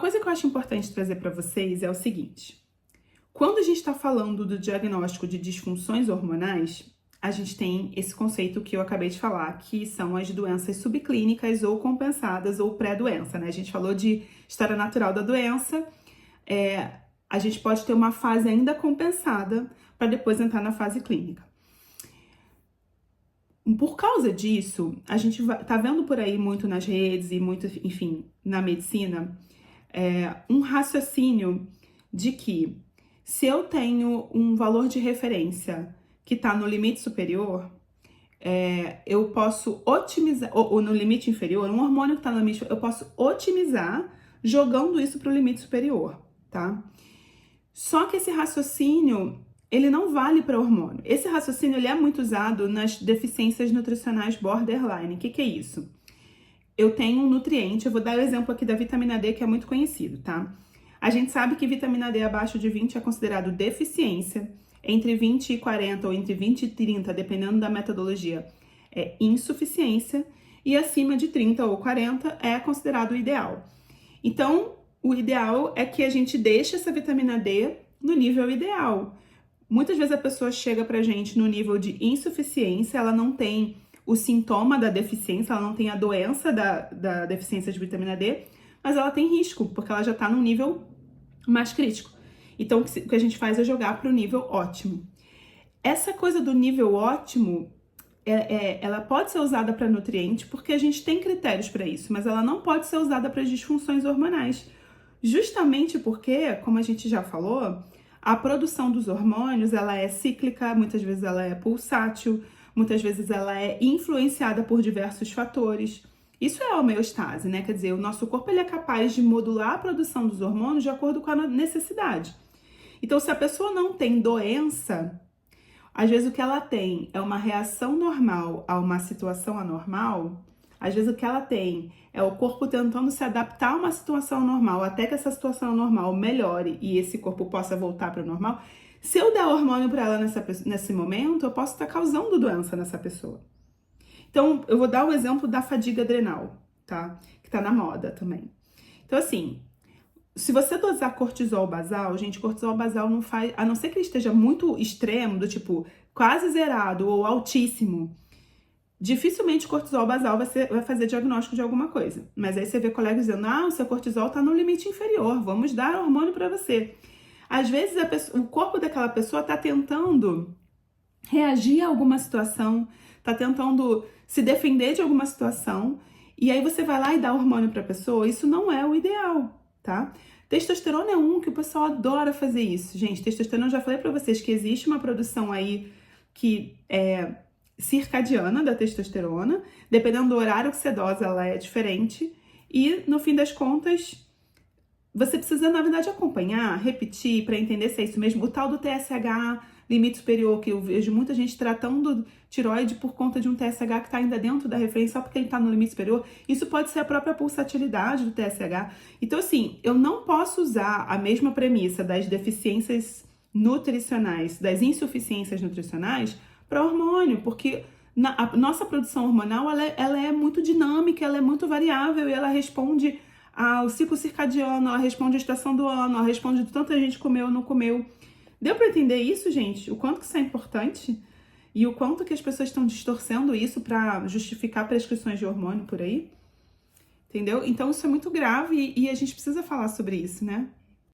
coisa que eu acho importante trazer para vocês é o seguinte: quando a gente está falando do diagnóstico de disfunções hormonais, a gente tem esse conceito que eu acabei de falar, que são as doenças subclínicas ou compensadas ou pré-doença, né? A gente falou de história natural da doença, a gente pode ter uma fase ainda compensada para depois entrar na fase clínica. Por causa disso, a gente tá vendo por aí muito nas redes e muito, enfim, na medicina, um raciocínio de que se eu tenho um valor de referência que está no limite superior, eu posso otimizar, ou no limite inferior, um hormônio que está no limite, eu posso otimizar jogando isso para o limite superior, tá? Só que esse raciocínio, ele não vale para hormônio. Esse raciocínio, ele é muito usado nas deficiências nutricionais borderline. O que é isso? Eu tenho um nutriente, eu vou dar o exemplo aqui da vitamina D, que é muito conhecido, tá? A gente sabe que vitamina D abaixo de 20 é considerado deficiência, entre 20 e 40 ou entre 20 e 30, dependendo da metodologia, é insuficiência, e acima de 30 ou 40 é considerado o ideal. Então, o ideal é que a gente deixe essa vitamina D no nível ideal. Muitas vezes a pessoa chega pra gente no nível de insuficiência, ela não tem o sintoma da deficiência, ela não tem a doença da deficiência de vitamina D, mas ela tem risco, porque ela já tá num nível mais crítico. Então, o que a gente faz é jogar para o nível ótimo. Essa coisa do nível ótimo, ela pode ser usada para nutriente, porque a gente tem critérios para isso, mas ela não pode ser usada para disfunções hormonais. Justamente porque, como a gente já falou, a produção dos hormônios, ela é cíclica, muitas vezes ela é pulsátil, muitas vezes ela é influenciada por diversos fatores. Isso é a homeostase, né? Quer dizer, o nosso corpo ele é capaz de modular a produção dos hormônios de acordo com a necessidade. Então, se a pessoa não tem doença, às vezes o que ela tem é uma reação normal a uma situação anormal, às vezes o que ela tem é o corpo tentando se adaptar a uma situação normal, até que essa situação normal melhore e esse corpo possa voltar para o normal. Se eu der hormônio para ela nesse momento, eu posso estar causando doença nessa pessoa. Então, eu vou dar o exemplo da fadiga adrenal, tá? Que tá na moda também. Então, assim, se você dosar cortisol basal, gente, cortisol basal não faz, a não ser que ele esteja muito extremo, do tipo quase zerado ou altíssimo, dificilmente cortisol basal vai fazer diagnóstico de alguma coisa. Mas aí você vê colegas dizendo, o seu cortisol tá no limite inferior, vamos dar hormônio para você. Às vezes o corpo daquela pessoa tá tentando reagir a alguma situação, tá tentando se defender de alguma situação, e aí você vai lá e dá hormônio pra pessoa. Isso não é o ideal, tá? Testosterona é um que o pessoal adora fazer isso. Gente, testosterona, eu já falei pra vocês que existe uma produção aí que é circadiana da testosterona, dependendo do horário que você dosa, ela é diferente, e no fim das contas, você precisa, na verdade, acompanhar, repetir para entender se é isso mesmo. O tal do TSH, limite superior, que eu vejo muita gente tratando tiroide por conta de um TSH que está ainda dentro da referência só porque ele está no limite superior. Isso pode ser a própria pulsatilidade do TSH. Então, assim, eu não posso usar a mesma premissa das deficiências nutricionais, das insuficiências nutricionais para hormônio, porque a nossa produção hormonal ela é muito dinâmica, ela é muito variável e ela responde ao ciclo circadiano, ela responde à estação do ano, ela responde do tanto a gente comeu ou não comeu. Deu para entender isso, gente? O quanto que isso é importante? E o quanto que as pessoas estão distorcendo isso para justificar prescrições de hormônio por aí? Entendeu? Então isso é muito grave e a gente precisa falar sobre isso, né?